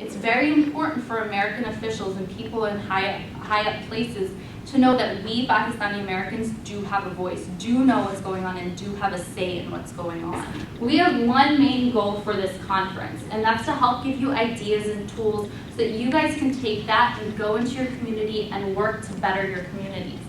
It's very important for American officials and people in high up places to know that we Pakistani Americans do have a voice, do know what's going on, and do have a say in what's going on. We have one main goal for this conference, and that's to help give you ideas and tools so that you guys can take that and go into your community and work to better your communities.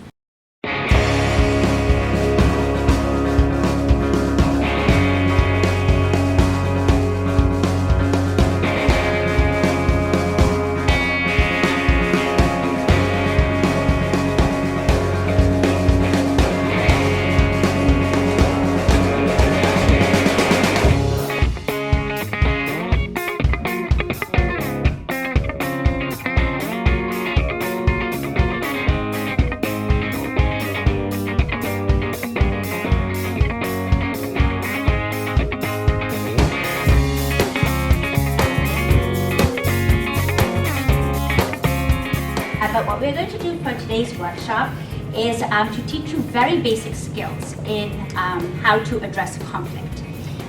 But what we're going to do for today's workshop is to teach you very basic skills in how to address conflict.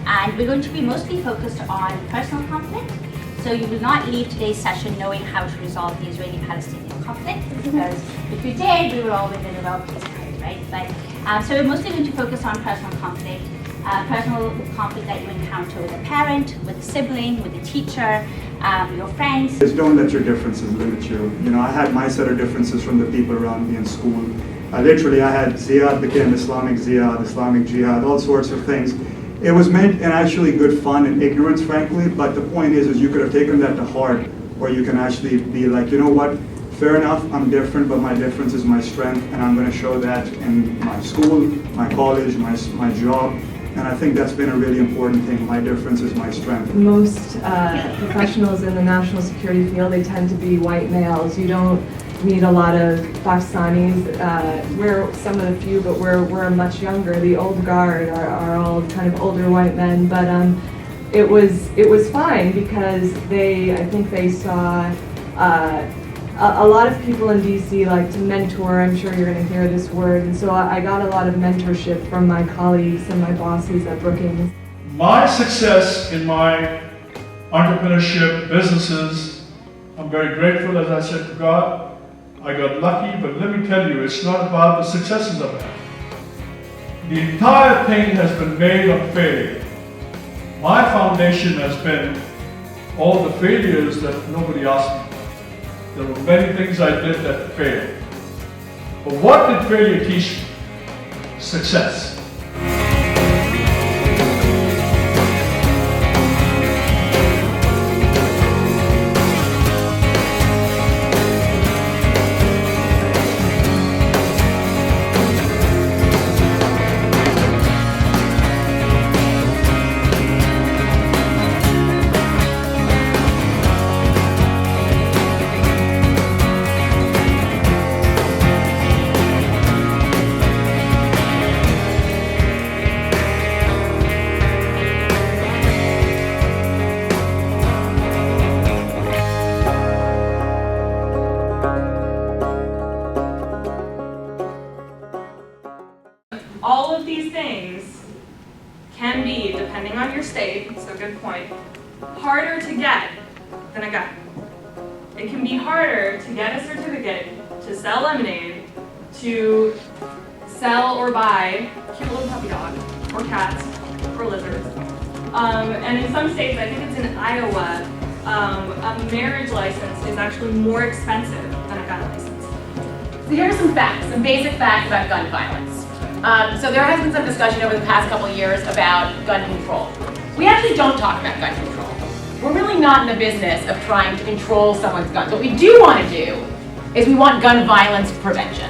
And we're going to be mostly focused on personal conflict. So you will not leave today's session knowing how to resolve the Israeli-Palestinian conflict, because if you did, we would all live in a well-peace tonight, right? But so we're mostly going to focus on personal conflict that you encounter with a parent, with a sibling, with a teacher, your friends. Just don't let your differences limit you. You know, I had my set of differences from the people around me in school. Literally, I had Ziyad became Islamic Ziyad, Islamic Jihad, all sorts of things. It was meant in actually good fun and ignorance, frankly, but the point is you could have taken that to heart, or you can actually be like, you know what, fair enough, I'm different, but my difference is my strength, and I'm going to show that in my school, my college, my job. And I think that's been a really important thing. My difference is my strength. Most professionals in the national security field, they tend to be white males. You don't meet a lot of Pakistanis. We're some of the few, but we're much younger. The old guard are all kind of older white men. But it was fine because I think they saw a lot of people in DC like to mentor. I'm sure you're going to hear this word. And so I got a lot of mentorship from my colleagues and my bosses at Brookings. My success in my entrepreneurship, businesses, I'm very grateful, as I said, to God. I got lucky, but let me tell you, it's not about the successes I've had. The entire thing has been made on failure. My foundation has been all the failures that nobody asked me. There were many things I did that failed. But what did failure teach me? Success. All of these things can be, depending on your state, so good point, harder to get than a gun. It can be harder to get a certificate to sell lemonade, to sell or buy a cute little puppy dog, or cats, or lizards. And in some states, I think it's in Iowa, a marriage license is actually more expensive than a gun license. So here are some facts, some basic facts about gun violence. So there has been some discussion over the past couple of years about gun control. We actually don't talk about gun control. We're really not in the business of trying to control someone's guns. What we do want to do is we want gun violence prevention.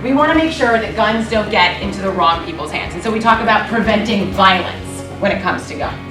We want to make sure that guns don't get into the wrong people's hands. And so we talk about preventing violence when it comes to guns.